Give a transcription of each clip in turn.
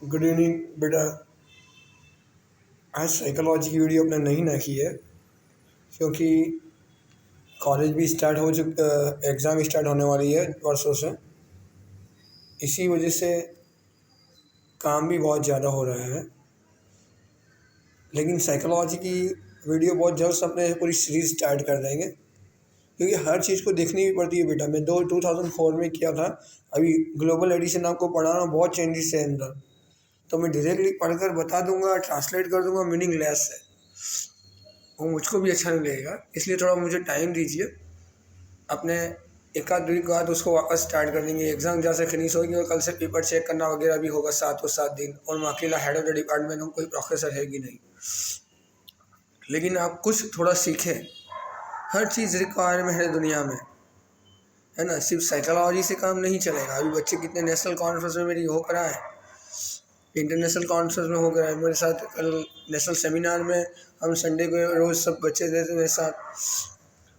Good evening बेटा। आज psychology की वीडियो अपने नहीं ना की है क्योंकि कॉलेज भी स्टार्ट हो चुका, एग्ज़ाम स्टार्ट होने वाली है परसों से। इसी वजह से काम भी बहुत ज़्यादा हो रहा है। लेकिन साइकोलॉजी की वीडियो बहुत जल्द से अपने पूरी सीरीज स्टार्ट कर देंगे क्योंकि हर चीज़ को देखनी भी पड़ती है बेटा। मैं 2004 में किया था, अभी ग्लोबल एडिशन आपको पढ़ाना, बहुत चेंजेस है अंदर। तो मैं डायरेक्टली पढ़कर बता दूंगा, ट्रांसलेट कर दूंगा, मीनिंगलेस है, वो मुझको भी अच्छा नहीं लगेगा। इसलिए थोड़ा मुझे टाइम दीजिए। अपने एक आध दिन के बाद उसको वापस स्टार्ट कर देंगे। एग्ज़ाम जैसे फिनिश होगी और कल से पेपर चेक करना वगैरह भी होगा 7 दिन। और मैं अकेला हेड ऑफ द डिपार्टमेंट हूँ, कोई प्रोफेसर है कि नहीं। लेकिन आप कुछ थोड़ा सीखें। हर चीज़ रिक्वायर में है दुनिया में, है ना। सिर्फ साइकोलॉजी से काम नहीं चलेगा। अभी बच्चे कितने नेशनल कॉन्फ्रेंस में मेरी हो करा है, इंटरनेशनल कॉन्फ्रेंस में हो गया है मेरे साथ। कल नेशनल सेमिनार में हम संडे को रोज़ सब बच्चे थे मेरे साथ।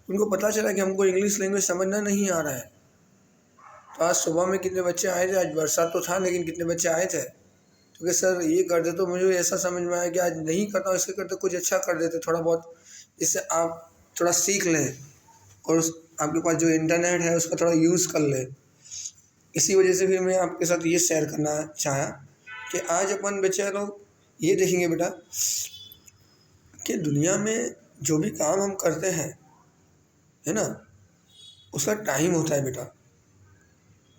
उनको पता चला कि हमको इंग्लिश लैंग्वेज समझना नहीं आ रहा है। तो आज सुबह में कितने बच्चे आए थे, आज बरसात तो था लेकिन कितने बच्चे आए थे, क्योंकि सर ये कर दे। तो मुझे ऐसा समझ में आया कि आज नहीं करता हूँ, इसके करते कुछ अच्छा कर देते थोड़ा बहुत, इससे आप थोड़ा सीख लें और आपके पास जो इंटरनेट है उसका थोड़ा यूज़ कर लें। इसी वजह से फिर मैं आपके साथ ये शेयर करना चाहा कि आज अपन बच्चे लोग ये देखेंगे बेटा कि दुनिया में जो भी काम हम करते हैं, है ना, उसका टाइम होता है बेटा।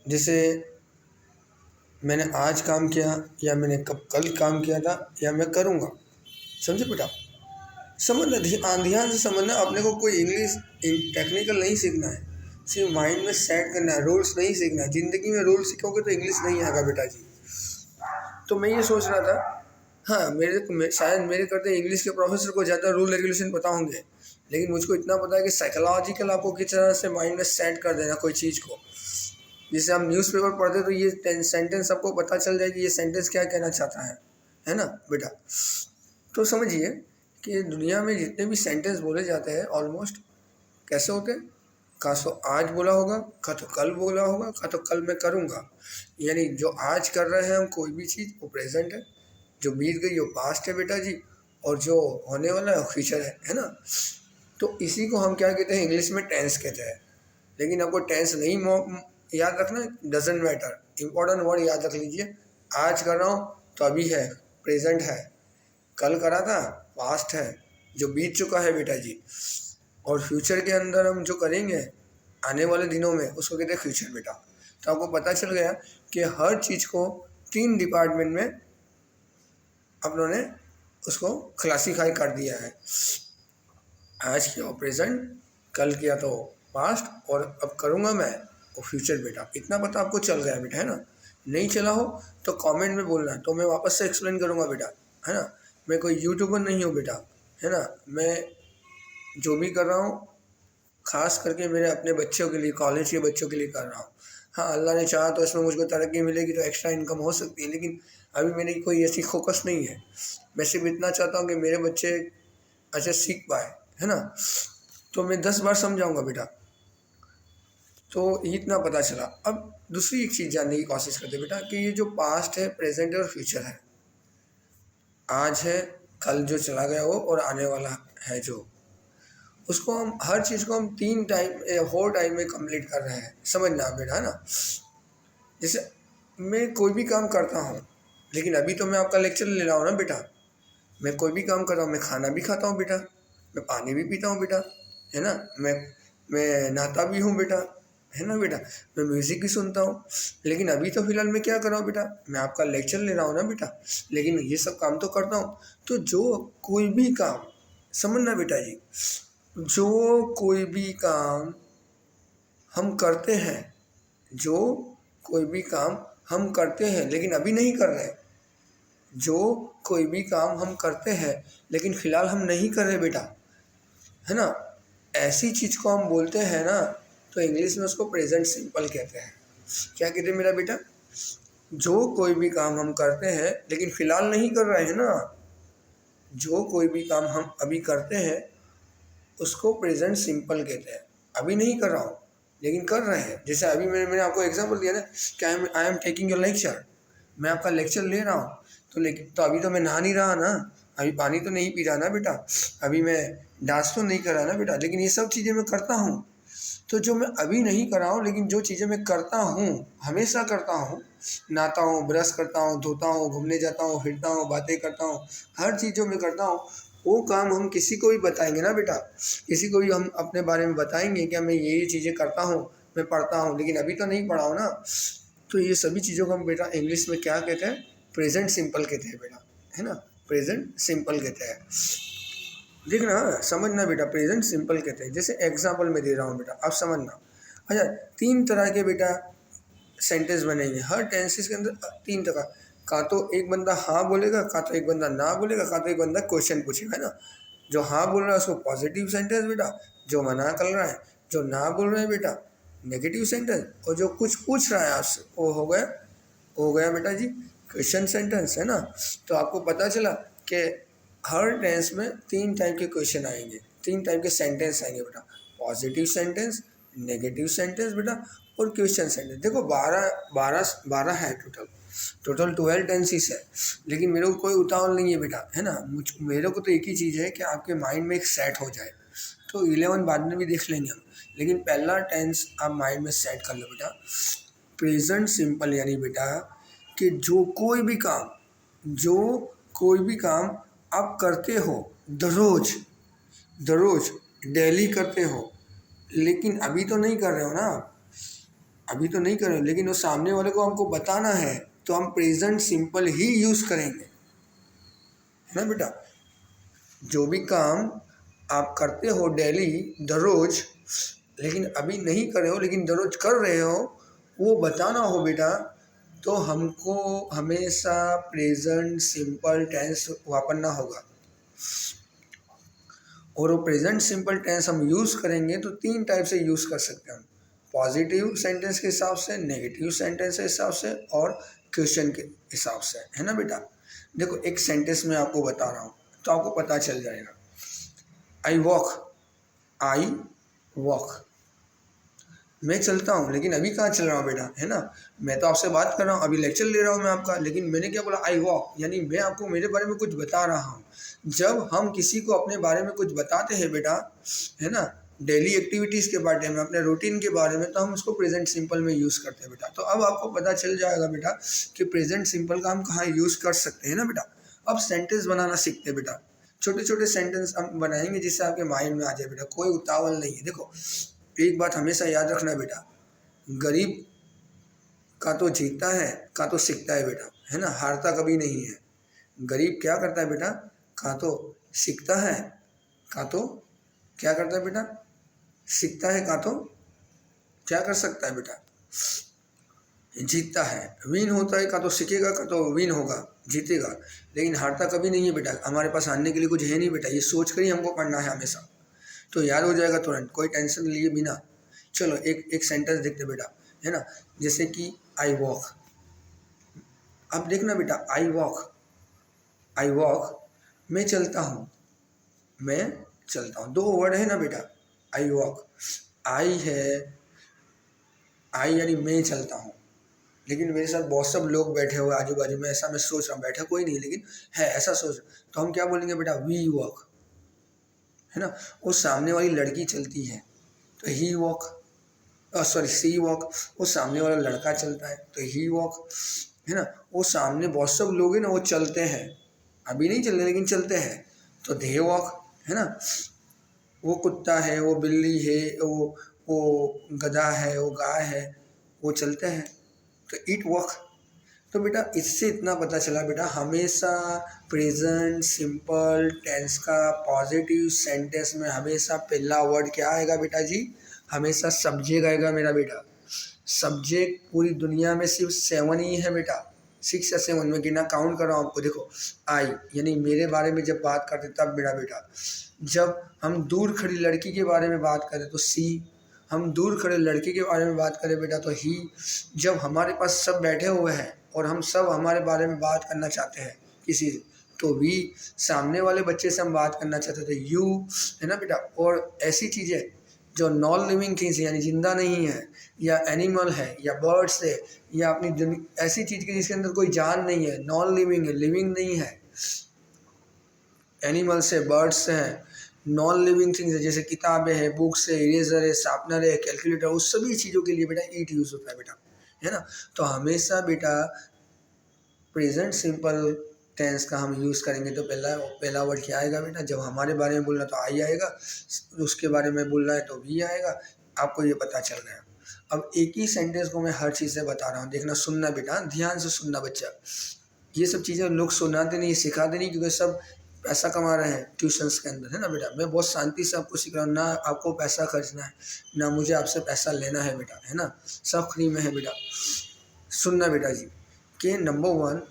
जैसे मैंने आज काम किया, या मैंने कल काम किया था, या मैं करूँगा। समझे बेटा, समझना, ध्यान से समझना। अपने को कोई इंग्लिश टेक्निकल नहीं सीखना है, सिर्फ माइंड में सेट करना है। रूल्स नहीं सीखना है। ज़िंदगी में रूल्स सीखोगे तो इंग्लिश नहीं आएगा बेटा जी। तो मैं ये सोच रहा था, हाँ शायद मेरे करते इंग्लिश के प्रोफेसर को ज़्यादा रूल रेगुलेशन पता होंगे, लेकिन मुझको इतना पता है कि साइकोलॉजिकल आपको किस तरह से माइंड में सेट कर देना कोई चीज़ को। जैसे हम न्यूज़पेपर पढ़ते तो ये सेंटेंस आपको पता चल जाए कि ये सेंटेंस क्या कहना चाहता है ना बेटा। तो समझिए कि दुनिया में जितने भी सेंटेंस बोले जाते हैं ऑलमोस्ट कैसे होते हैं, का तो आज बोला होगा, का तो कल बोला होगा, का तो कल मैं करूँगा। यानी जो आज कर रहे हैं हम कोई भी चीज़, वो प्रेजेंट है। जो बीत गई वो पास्ट है बेटा जी, और जो होने वाला है वो फ्यूचर है ना। तो इसी को हम क्या कहते हैं, इंग्लिश में टेंस कहते हैं। लेकिन आपको टेंस नहीं याद रखना, डजेंट मैटर। इम्पोर्टेंट वर्ड याद रख लीजिए। आज कर रहा हूँ तो अभी है, प्रेजेंट है। कल करा था, पास्ट है, जो बीत चुका है बेटा जी। और फ्यूचर के अंदर हम जो करेंगे आने वाले दिनों में, उसको कहते हैं फ्यूचर बेटा। तो आपको पता चल गया कि हर चीज़ को 3 डिपार्टमेंट में अपनों ने उसको क्लासीफाई कर दिया है। आज किया प्रेजेंट, कल किया तो पास्ट, और अब करूँगा मैं वो फ्यूचर बेटा। इतना पता आपको चल गया बेटा, है ना। नहीं चला हो तो कमेंट में बोलना, तो मैं वापस से एक्सप्लेन करूँगा बेटा, है ना। मैं कोई यूट्यूबर नहीं हूँ बेटा, है ना। मैं जो भी कर रहा हूँ खास करके मेरे अपने बच्चों के लिए, कॉलेज के बच्चों के लिए कर रहा हूँ। हाँ, अल्लाह ने चाहा तो इसमें मुझको तरक्की मिलेगी तो एक्स्ट्रा इनकम हो सकती है, लेकिन अभी मेरी कोई ऐसी फोकस नहीं है। मैं सिर्फ इतना चाहता हूँ कि मेरे बच्चे अच्छे सीख पाए, है ना। तो मैं 10 बार समझाऊंगा बेटा। तो इतना पता चला। अब दूसरी एक चीज़ जानने की कोशिश करते बेटा कि ये जो पास्ट है, प्रेजेंट है और फ्यूचर है, आज है, कल जो चला गया वो, और आने वाला है जो, उसको हम हर चीज़ को हम 3 टाइम 4 टाइम में कंप्लीट कर रहे हैं। समझना बेटा, है ना। जैसे मैं कोई भी काम करता हूँ, लेकिन अभी तो मैं आपका लेक्चर ले रहा हूँ ना बेटा। मैं कोई भी काम कर रहा हूँ, मैं खाना भी खाता हूँ बेटा, मैं पानी भी पीता हूँ बेटा, है ना। मैं नहाता भी हूँ बेटा, है ना बेटा। मैं म्यूज़िक भी सुनता हूँ। लेकिन अभी तो फ़िलहाल मैं क्या कर रहा हूँ बेटा, मैं आपका लेक्चर ले रहा हूँ ना बेटा। लेकिन ये सब काम तो करता हूँ। तो जो कोई भी काम, समझना बेटा जी, जो कोई भी काम हम करते हैं, जो कोई भी काम हम करते हैं लेकिन अभी नहीं कर रहे, जो कोई भी काम हम करते हैं लेकिन फ़िलहाल हम नहीं कर रहे बेटा, है ना, ऐसी चीज़ को हम बोलते हैं ना, तो इंग्लिश में उसको प्रेजेंट सिंपल कहते हैं। क्या कहते हैं मेरा बेटा, जो कोई भी काम हम करते हैं लेकिन फ़िलहाल नहीं कर रहे हैं ना, जो कोई भी काम हम अभी करते हैं उसको प्रेजेंट सिंपल कहते हैं। अभी नहीं कर रहा हूँ लेकिन कर रहे हैं। जैसे अभी मैंने आपको एग्जांपल दिया ना कि I am taking your lecture, मैं आपका लेक्चर ले रहा हूँ तो अभी तो मैं नहा नहीं रहा ना, अभी पानी तो नहीं पी रहा ना बेटा, अभी मैं डांस तो नहीं कर रहा ना बेटा, लेकिन ये सब चीज़ें मैं करता हूँ। तो जो मैं अभी नहीं कर रहा हूँ लेकिन जो चीज़ें मैं करता हूँ, हमेशा करता हूँ, नहाता हूँ, ब्रश करता हूँ, धोता हूँ, घूमने जाता हूँ, फिरता हूँ, बातें करता हूँ, हर चीज़ जो मैं करता हूँ वो काम हम किसी को भी बताएंगे ना बेटा, किसी को भी हम अपने बारे में बताएंगे कि मैं ये चीज़ें करता हूँ, मैं पढ़ता हूँ लेकिन अभी तो नहीं पढ़ा हूँ ना। तो ये सभी चीज़ों को हम बेटा इंग्लिश में क्या कहते हैं, प्रेजेंट सिंपल कहते हैं बेटा, है ना, प्रेजेंट सिंपल कहते हैं। देखना समझना बेटा, प्रेजेंट सिंपल कहते हैं। जैसे एग्जाम्पल मैं दे रहा हूँ बेटा, आप समझना। अच्छा, 3 तरह के बेटा सेंटेंस बनेंगे हर टेंसेस के अंदर, 3 तरह का। तो एक बंदा हाँ बोलेगा, का तो एक बंदा ना बोलेगा, का तो एक बंदा क्वेश्चन पूछेगा, है ना। जो हाँ बोल रहा है उसको पॉजिटिव सेंटेंस बेटा, जो मना कर रहा है, जो ना बोल रहे हैं बेटा नेगेटिव सेंटेंस, और जो कुछ पूछ रहा है आपसे वो हो गया बेटा जी क्वेश्चन सेंटेंस, है ना। तो आपको पता चला कि हर टेंस में 3 टाइप के क्वेश्चन आएंगे, 3 टाइप के सेंटेंस आएंगे बेटा, पॉजिटिव सेंटेंस, नेगेटिव सेंटेंस बेटा, और क्वेश्चन सेंटेंस। देखो 12 है टोटल 12 टेंसेस है, लेकिन मेरे को कोई उतावल नहीं है बेटा, है ना। मेरे को तो एक ही चीज़ है कि आपके माइंड में एक सेट हो जाए। तो 11 बाद में भी देख लेंगे हम, लेकिन पहला टेंस आप माइंड में सेट कर लो बेटा। प्रेजेंट सिंपल यानी बेटा कि जो कोई भी काम आप करते हो दररोज डेली करते हो, लेकिन अभी तो नहीं कर रहे हो ना, अभी तो नहीं कर रहे हो, लेकिन वो सामने वाले को हमको बताना है तो हम प्रेजेंट सिंपल ही यूज़ करेंगे, है ना बेटा। जो भी काम आप करते हो डेली दररोज, लेकिन अभी नहीं कर रहे हो लेकिन दररोज कर रहे हो, वो बताना हो बेटा, तो हमको हमेशा प्रेजेंट सिंपल टेंस वापरना होगा। और वो प्रेजेंट सिंपल टेंस हम यूज़ करेंगे तो 3 टाइप से यूज़ कर सकते हैं हम, पॉजिटिव सेंटेंस के हिसाब से, नेगेटिव सेंटेंस के हिसाब से, और क्वेश्चन के हिसाब से, है ना बेटा। देखो एक सेंटेंस में आपको बता रहा हूँ तो आपको पता चल जाएगा। आई वॉक, मैं चलता हूँ, लेकिन अभी कहाँ चल रहा हूँ बेटा, है ना। मैं तो आपसे बात कर रहा हूँ, अभी लेक्चर ले रहा हूँ मैं आपका, लेकिन मैंने क्या बोला, आई वॉक, यानी मैं आपको मेरे बारे में कुछ बता रहा हूँ। जब हम किसी को अपने बारे में कुछ बताते हैं बेटा, है ना, डेली एक्टिविटीज़ के बारे में, अपने रूटीन के बारे में, तो हम उसको प्रेजेंट सिंपल में यूज़ करते हैं बेटा। तो अब आपको पता चल जाएगा बेटा कि प्रेजेंट सिंपल का हम कहाँ यूज़ कर सकते हैं ना बेटा। अब सेंटेंस बनाना सीखते हैं बेटा, छोटे छोटे सेंटेंस हम बनाएंगे जिससे आपके माइंड में आ जाए बेटा, कोई उतावल नहीं है। देखो एक बात हमेशा याद रखना बेटा, गरीब का तो जीतता है का तो सीखता है बेटा, है ना, हारता कभी नहीं है। गरीब क्या करता है बेटा, का तो सीखता है, का तो क्या करता है बेटा, सीखता है, का तो क्या कर सकता है बेटा, जीतता है, विन होता है, का तो सीखेगा, का तो विन होगा, जीतेगा। लेकिन हारता कभी नहीं है बेटा, हमारे पास हारने के लिए कुछ है नहीं बेटा, ये सोच कर ही हमको पढ़ना है हमेशा, तो याद हो जाएगा तुरंत, कोई टेंशन लिए बिना। चलो एक सेंटेंस देखते बेटा, है ना। जैसे कि आई वॉक, अब देखना बेटा, आई वॉक, मैं चलता हूँ, दो वर्ड है ना बेटा, आई वॉक, आई है, आई यानी मैं चलता हूँ, लेकिन मेरे साथ बहुत सब लोग बैठे हुए आजू बाजू में, ऐसा मैं सोच रहा हूँ, बैठा कोई नहीं लेकिन है ऐसा सोच, तो हम क्या बोलेंगे बेटा, वी वॉक, है ना। वो सामने वाली लड़की चलती है तो ही वॉक, सी वॉक, वो सामने वाला लड़का चलता है तो ही वॉक, है ना। वो सामने बहुत सब लोग हैं ना, वो चलते हैं, अभी नहीं चल रहे लेकिन चलते हैं, तो दे वॉक, है ना। वो कुत्ता है, वो बिल्ली है, वो गधा है, वो गाय है, वो चलते हैं, तो इट वॉक। तो बेटा इससे इतना पता चला बेटा, हमेशा प्रेजेंट सिंपल टेंस का पॉजिटिव सेंटेंस में हमेशा पहला वर्ड क्या आएगा बेटा जी, हमेशा सब्जेक्ट आएगा मेरा बेटा। सब्जेक्ट पूरी दुनिया में सिर्फ 7 ही है बेटा, 6 या 7 में गिना, काउंट कर रहा हूँ आपको। देखो आई यानी मेरे बारे में जब बात करते तब मेरा बेटा, जब हम दूर खड़ी लड़की के बारे में बात करें तो सी, हम दूर खड़े लड़के के बारे में बात करें बेटा तो ही, जब हमारे पास सब बैठे हुए हैं और हम सब हमारे बारे में बात करना चाहते हैं किसी से, तो वी, सामने वाले बच्चे से हम बात करना चाहते थे यू, है ना बेटा। और ऐसी चीज़ें जो नॉन लिविंग थिंग्स यानी जिंदा नहीं है, या एनिमल है, या बर्ड्स है, या अपनी ऐसी चीज़ की जिसके अंदर कोई जान नहीं है, नॉन लिविंग है, लिविंग नहीं है, एनिमल्स है, बर्ड्स हैं, नॉन लिविंग थिंग्स है, जैसे किताबें हैं, बुक्स है, इरेजर है, शार्पनर है, कैलकुलेटर, उस सभी चीज़ों के लिए बेटा ईट यूज़ होता है बेटा, है ना। तो हमेशा बेटा प्रेजेंट सिंपल टेंस का हम यूज़ करेंगे तो पहला वर्ड क्या आएगा बेटा, जब हमारे बारे में बोलना तो आई आएगा, उसके बारे में बोलना है तो भी आएगा। आपको ये पता चल गया। अब एक ही सेंटेंस को मैं हर चीज़ से बता रहा हूँ, देखना, सुनना बेटा, ध्यान से सुनना बच्चा। ये सब चीज़ें लोग सुनाते नहीं, सिखाते नहीं, क्योंकि सब पैसा कमा रहे हैं ट्यूशन्स के अंदर, है ना बेटा। मैं बहुत शांति से आपको सिखा रहा हूँ, ना आपको पैसा खर्चना है, ना मुझे आपसे पैसा लेना है बेटा, है ना, सब फ्री में है बेटा। सुनना बेटा जी कि नंबर 1,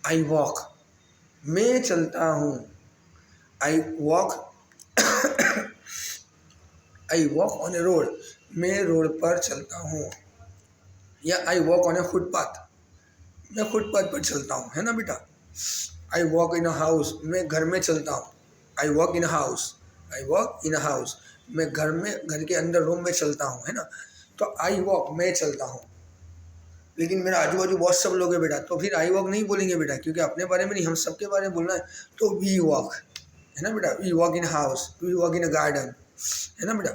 आई वॉक, मैं चलता हूँ, I walk I walk on A road, मैं रोड पर चलता हूँ, या I walk on A footpath, मैं फुटपाथ पर चलता हूँ, है ना बेटा। I walk in a house, मैं घर में चलता हूँ, I walk in a house, I walk in a house, मैं घर के अंदर रूम में चलता हूँ, है ना। तो आई वॉक, मैं चलता हूँ, लेकिन मेरा आजू बाजू बहुत सब लोग हैं बेटा, तो फिर आई वॉक नहीं बोलेंगे बेटा, क्योंकि अपने बारे में नहीं, हम सबके बारे में बोलना है। तो वी वॉक, है ना बेटा, we walk in house, we walk in a garden, है ना बेटा।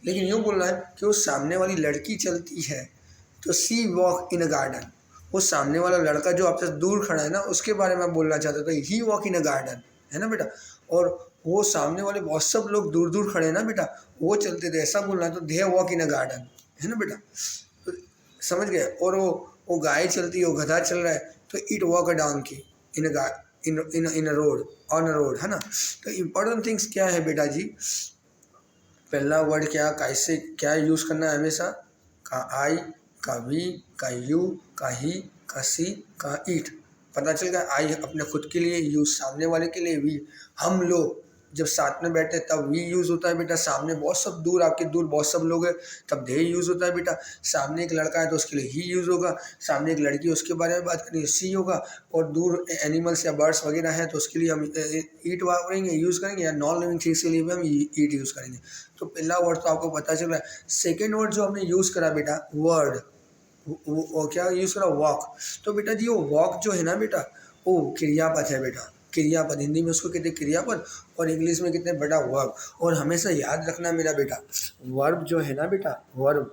लेकिन यूँ बोलना है कि वो सामने वाली लड़की चलती है तो सी वॉक इन अ गार्डन, वो सामने वाला लड़का जो आपसे दूर खड़ा है ना, उसके बारे में आप बोलना चाहते हो तो ही वॉक इन अ गार्डन, है ना बेटा। और वो सामने वाले बहुत सब लोग दूर दूर खड़े हैं ना बेटा, वो चलते थे, ऐसा बोलना है तो they walk in a garden, है ना बेटा। तो समझ गए। और वो गाय चलती है, वो गधा चल रहा है तो it walk a donkey in a in a road, on a road, है ना। तो इम्पोर्टेंट थिंग्स क्या है बेटा जी, पहला वर्ड क्या, कैसे, क्या यूज़ करना है हमेशा, का आई, का वी, का यू, का ही, का सी, का इट। पता चल गया। आई अपने खुद के लिए, यू सामने वाले के लिए, वी हम लोग जब साथ में बैठे तब वी यूज़ होता है बेटा, सामने बहुत सब दूर, आपके दूर बहुत सब लोग हैं तब दे यूज़ होता है बेटा। सामने एक लड़का है तो उसके लिए ही यूज़ होगा, सामने एक लड़की है उसके बारे में बात करेंगे सी होगा, और दूर एनिमल्स या बर्ड्स वगैरह हैं तो उसके लिए हम ईट वापरेंगे, यूज़ करेंगे, या नॉन लिविंग थिंग्स के लिए भी हम ईट यूज़ करेंगे। तो पहला वर्ड तो आपको पता चल रहा है। सेकेंड वर्ड जो हमने यूज़ करा बेटा, वर्ड, वो क्या यूज़ करा, वॉक। तो बेटा जी वो वॉक जो है ना बेटा, वो क्रियापद है बेटा, क्रियापद, हिंदी में उसको कहते हैं क्रियापद, और इंग्लिश में कहते हैं बेटा वर्ब। और हमेशा याद रखना मेरा बेटा, वर्ब जो है ना बेटा, वर्ब,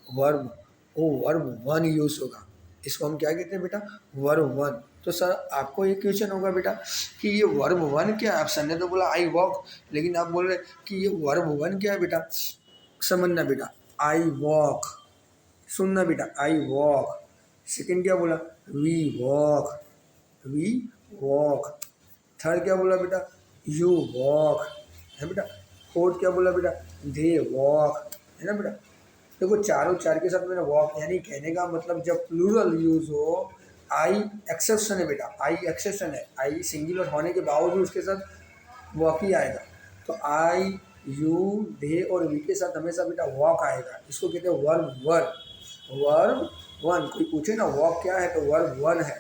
वर्ब, वो वर्ब 1 यूज़ होगा, इसको हम क्या कहते हैं बेटा, वर्ब 1। तो सर आपको ये क्वेश्चन होगा बेटा कि ये वर्ब 1 क्या है। आप सर ने तो बोला आई वॉक, लेकिन आप बोल रहे कि ये वर्ब 1 क्या है बेटा। समझना बेटा, आई वॉक, सुनना बेटा, आई वॉक। सेकंड क्या बोला, we walk, we walk. Third क्या बोला बेटा, यू वॉक, है बेटा। फोर्थ क्या बोला बेटा, दे वॉक, है ना बेटा। देखो चारों चार के साथ मैंने वॉक, यानी कहने का मतलब जब प्लूरल यूज हो, आई एक्सेप्शन है बेटा, आई एक्सेप्शन है, आई सिंगुलर होने के बावजूद उसके साथ वॉक ही आएगा। तो आई, यू, दे और वी के साथ हमेशा बेटा वॉक आएगा, इसको कहते हैं वर्ब 1, वर्ब 1। कोई पूछे ना वॉक क्या है तो वर्ब 1 है,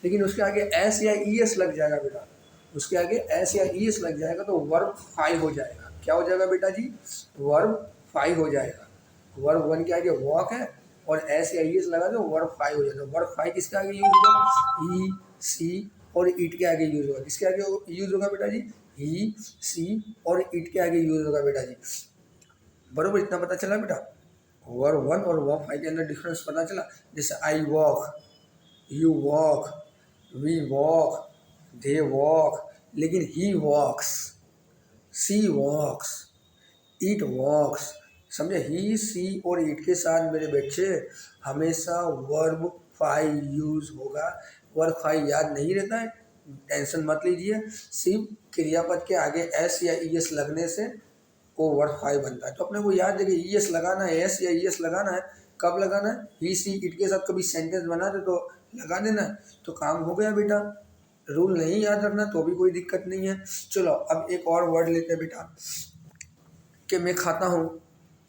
लेकिन उसके आगे एस या ई एस लग जाएगा बेटा, उसके आगे एस या ई एस लग जाएगा तो वर्ब 5 हो जाएगा। क्या हो जाएगा बेटा जी, वर्ब 5 हो जाएगा। वर्ब 1 के आगे वॉक है और एस या ई एस लगा दो, वर्ब 5 हो जाएगा। वर्ब 5 किसके आगे यूज होगा, ई, सी और इट के आगे यूज होगा। किसके आगे यूज होगा बेटा जी, ई, सी और इट के आगे यूज होगा बेटा जी। बरोबर, इतना पता चला बेटा। वर्ब 1 और वर्ब 5 के अंदर डिफरेंस पता चला। जैसे I walk, you walk, we walk, they walk, लेकिन he walks, C walks, it वॉक्स। समझे, ही, सी और इट के साथ मेरे बच्चे हमेशा वर्ब 5 यूज होगा। वर्ब 5 याद नहीं रहता है, टेंशन मत लीजिए, सिर्फ क्रियापद के आगे एस या ई एस लगने से वो वर्ब 5 बनता है। तो अपने को याद है कि ई एस लगाना है, एस या ई एस लगाना है। कब लगाना है, ही, सी, इट के साथ कभी सेंटेंस बना दे तो लगा देना, तो काम हो गया बेटा। रूल नहीं याद रखना तो भी कोई दिक्कत नहीं है। चलो अब एक और वर्ड लेते हैं बेटा, कि मैं खाता हूँ,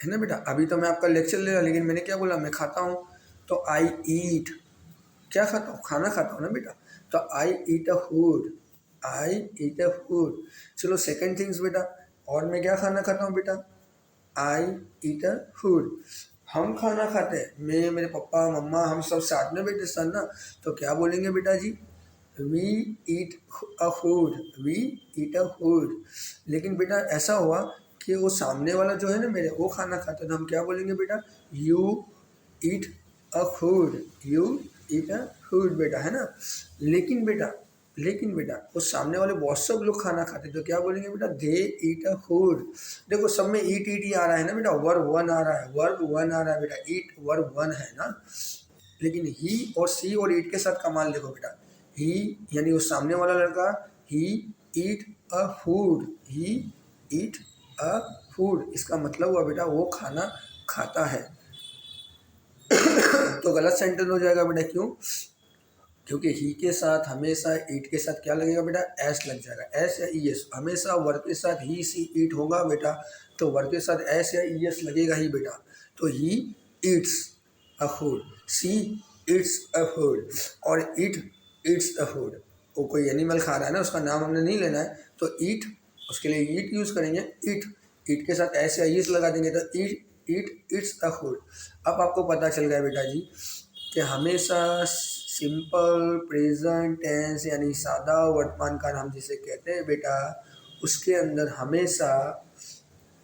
है ना बेटा। अभी तो मैं आपका लेक्चर ले रहा, लेकिन मैंने क्या बोला, मैं खाता हूँ। तो आई ईट, क्या खाता हूँ, खाना खाता हूँ ना बेटा। तो I eat a food, I eat a food. चलो सेकेंड थिंग्स बेटा, और मैं क्या खाना खाता हूँ बेटा, आई ईट अ फूड। हम खाना खाते हैं, मैं, मेरे पापा मम्मा, हम सब साथ में बैठे सर ना, तो क्या बोलेंगे बेटा जी? We eat a food, we eat a food. लेकिन बेटा ऐसा हुआ कि वो सामने वाला जो है ना मेरे, वो खाना खाता है, तो हम क्या बोलेंगे बेटा? You eat a food, you eat a food बेटा, है ना। लेकिन बेटा वो सामने वाले बहुत सब लोग खाना खाते, तो क्या बोलेंगे बेटा? दे ईट अ फूड। देखो सब में ईट ईट ही आ रहा है ना बेटा, वर्ब वन आ रहा है, वर्ब वन आ रहा है बेटा, ईट वर्ब वन है ना। लेकिन ही और सी और ईट के साथ कमाल देखो बेटा, ही यानी वो सामने वाला लड़का, ही ईट a food, he eat a food, इसका मतलब हुआ बेटा वो खाना खाता है। तो गलत सेंटेंस हो जाएगा बेटा, क्यों? क्योंकि ही के साथ हमेशा ईट के साथ क्या लगेगा बेटा? एस लग जाएगा, एस या ई एस। हमेशा वर्ब के साथ ही सी ईट होगा बेटा, तो वर्ब के साथ एस या ई एस लगेगा ही बेटा। तो he eats a food, she eats a food, और इट ईट्स अ फूड। वो कोई एनिमल खा रहा है ना, उसका नाम हमने नहीं लेना है, तो ईट, उसके लिए ईट यूज़ करेंगे। ईट, ईट के साथ एस या ई एस लगा देंगे, तो ईट ईट ईट्स अ फूड। अब आपको पता चल गया बेटा जी कि हमेशा सिंपल प्रेजेंट टेंस यानी सादा वर्तमान काल हम जिसे कहते हैं बेटा, उसके अंदर हमेशा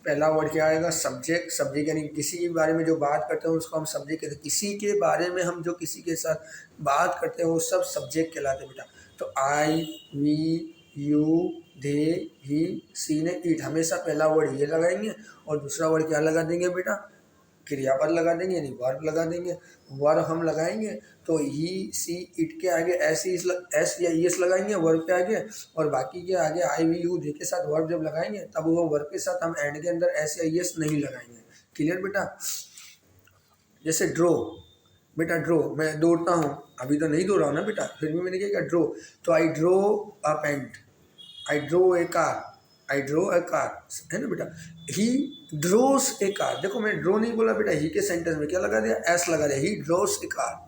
पहला वर्ड क्या आएगा? सब्जेक्ट। सब्जेक्ट यानी किसी के बारे में जो बात करते हैं उसको हम सब्जेक्ट कहते हैं। किसी के बारे में हम जो किसी के साथ बात करते हैं वो सब सब्जेक्ट कहलाते हैं बेटा। तो आई, वी, यू, दे, ही, सी ने, ईट, हमेशा पहला वर्ड ये लगाएंगे और दूसरा वर्ड क्या लगा देंगे बेटा? क्रियापद लगा देंगे यानी वर्ब लगा देंगे। वर्ब हम लगाएंगे तो ही सी इट के आगे एस या ई एस लगाएंगे वर्ब के आगे, और बाकी के आगे आई वी यू दे के साथ वर्ब जब लगाएंगे तब वो वर्ब के साथ हम एंड के अंदर एस या ई एस नहीं लगाएंगे। क्लियर बेटा? जैसे ड्रो, बेटा ड्रो, मैं दौड़ता हूँ, अभी तो नहीं दौड़ रहा हूँ ना बेटा, फिर भी मैंने क्या किया? ड्रो। तो I draw a paint, I draw a car, I draw a car, है ना बेटा। ही ड्रोस ए कार, देखो मैं ड्रो नहीं बोला बेटा, ही के सेंटेंस में क्या लगा दिया? एस लगा दिया। ही ड्रोस ए कार,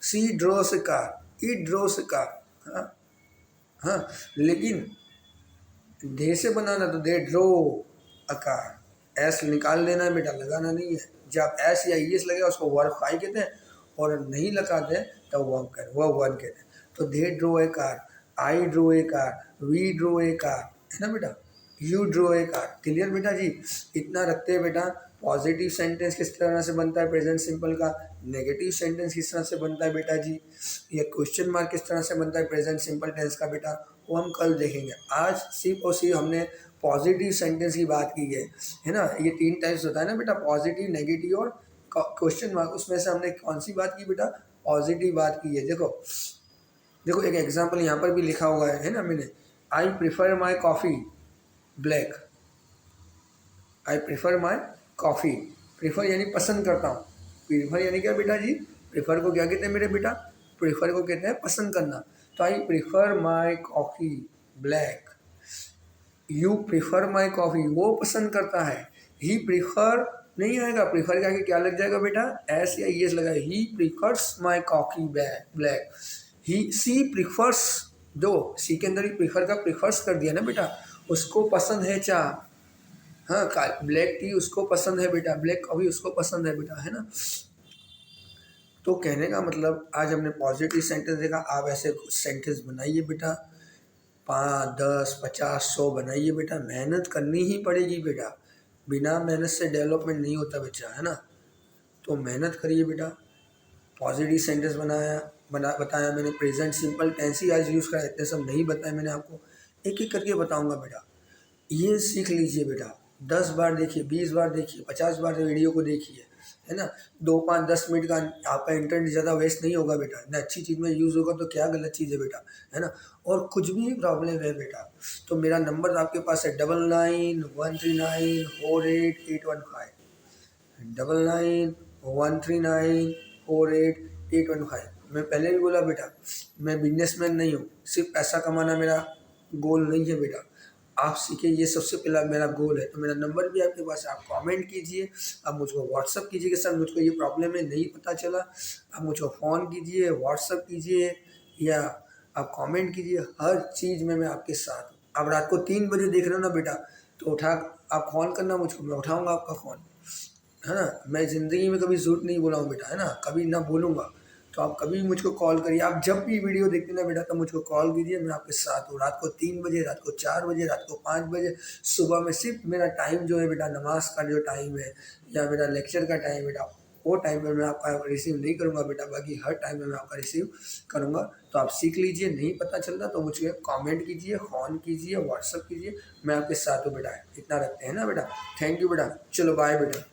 सी ड्रोस ए कार, ही ड्रोस ए कार। हाँ हाँ, लेकिन दे से बनाना तो they draw a car, S निकाल देना है बेटा, लगाना नहीं है। जब एस या ई एस लगेगा उसको वर्ब फाई कहते हैं, और नहीं लगाते हैं तो वर्ब वन कहते हैं। तो they draw a car, I draw a car, we draw a car, है ना बेटा, you draw a car. Clear बेटा जी? इतना रखते हैं बेटा। पॉजिटिव सेंटेंस किस तरह से बनता है प्रेजेंट सिंपल का, नेगेटिव सेंटेंस किस तरह से बनता है बेटा जी, ये क्वेश्चन मार्क किस तरह से बनता है प्रेजेंट सिंपल टेंस का बेटा, वो हम कल देखेंगे। आज सिर्फ और सिर्फ हमने पॉजिटिव सेंटेंस की बात की है ना। ये 3 टाइप्स होता है ना बेटा, पॉजिटिव, नेगेटिव और क्वेश्चन मार्क। उसमें से हमने कौन सी बात की बेटा? पॉजिटिव बात की है। देखो देखो एक एग्जाम्पल यहाँ पर भी लिखा हुआ है ना मैंने, I prefer my coffee black, I prefer my coffee. Prefer यानी पसंद करता हूँ, प्रेफर यानी क्या बेटा जी? प्रेफर को क्या कहते हैं मेरे बेटा? प्रेफर को कहते हैं पसंद करना। तो I prefer my coffee black, you prefer my coffee, वो पसंद करता है। ही प्रेफर नहीं आएगा, प्रेफर के आगे क्या लग जाएगा बेटा? एस या ई एस लगा। He prefers my coffee black, he she prefers, जो सी के अंदर ही प्रेफर का प्रेफर्स कर दिया ना बेटा, उसको पसंद है चाह। हाँ, ब्लैक टी उसको पसंद है बेटा, ब्लैक कॉफ़ी उसको पसंद है बेटा, है ना। तो कहने का मतलब आज हमने पॉजिटिव सेंटेंस देखा, आप ऐसे कुछ सेंटेंस बनाइए बेटा, 5, 10, 50, 100 बनाइए बेटा। मेहनत करनी ही पड़ेगी बेटा, बिना मेहनत से डेवलपमेंट नहीं होता बच्चा, है ना। तो मेहनत करिए बेटा। पॉजिटिव सेंटेंस बताया मैंने, प्रेजेंट सिंपल टेंस ही आज यूज़ करा, इतने सब नहीं बताया मैंने आपको, एक एक करके बताऊँगा बेटा। ये सीख लीजिए बेटा, 10 बार देखिए, 20 बार देखिए, 50 बार वीडियो को देखिए, है ना। 2, 5, 10 मिनट का आपका इंटरनेट ज़्यादा वेस्ट नहीं होगा बेटा, ना अच्छी चीज़ में यूज़ होगा तो क्या गलत चीज़ है बेटा, है ना। और कुछ भी प्रॉब्लम है बेटा तो मेरा नंबर आपके पास है 9913948815, 9913948815। मैं पहले भी बोला बेटा, मैं बिजनेसमैन नहीं हूँ, सिर्फ पैसा कमाना मेरा गोल नहीं है बेटा। आप सीखे, ये सबसे पहला मेरा गोल है। तो मेरा नंबर भी आपके पास है, आप कमेंट कीजिए, आप मुझको व्हाट्सअप कीजिए कि सर मुझको ये प्रॉब्लम है, नहीं पता चला। आप मुझको फ़ोन कीजिए, व्हाट्सअप कीजिए, या आप कमेंट कीजिए, हर चीज़ में मैं आपके साथ हूँ। आप रात को 3 बजे देख रहे हो ना बेटा, तो उठा आप फ़ोन करना मुझको, मैं उठाऊँगा आपका फ़ोन, है ना। मैं ज़िंदगी में कभी झूठ नहीं बोला हूँ बेटा, है ना, कभी ना बोलूँगा। तो आप कभी भी मुझको कॉल करिए, आप जब भी वीडियो देखते ना बेटा तब मुझको कॉल कीजिए, मैं आपके साथ हूँ। रात को 3 बजे, रात को 4 बजे, रात को 5 बजे, सुबह में सिर्फ मेरा टाइम जो है बेटा, नमाज का जो टाइम है या मेरा लेक्चर का टाइम है बेटा, वो टाइम पे मैं आपका रिसीव नहीं करूँगा बेटा, बाकी हर टाइम में मैं आपका रिसीव करूँगा। तो आप सीख लीजिए, नहीं पता चलता तो मुझे कमेंट कीजिए, फ़ोन कीजिए, व्हाट्सअप कीजिए, मैं आपके साथ हूँ बेटा। इतना रखते हैं ना बेटा। थैंक यू बेटा, चलो बाय बेटा।